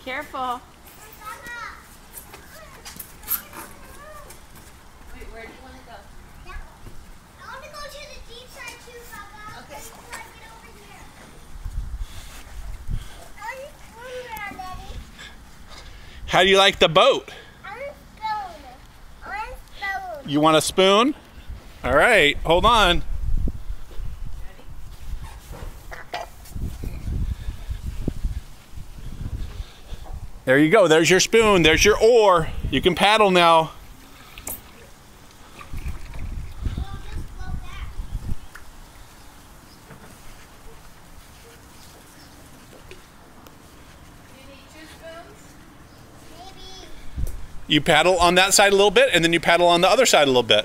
Careful. Wait, where do you want to go? Yeah. I want to go to the deep side too, Papa. Okay. Before I get over here. I want to swim around, Daddy. How do you like the boat? I want a spoon. I want a spoon. You want a spoon? All right, hold on. There you go. There's your spoon. There's your oar. You can paddle now. You paddle on that side a little bit, and then you paddle on the other side a little bit.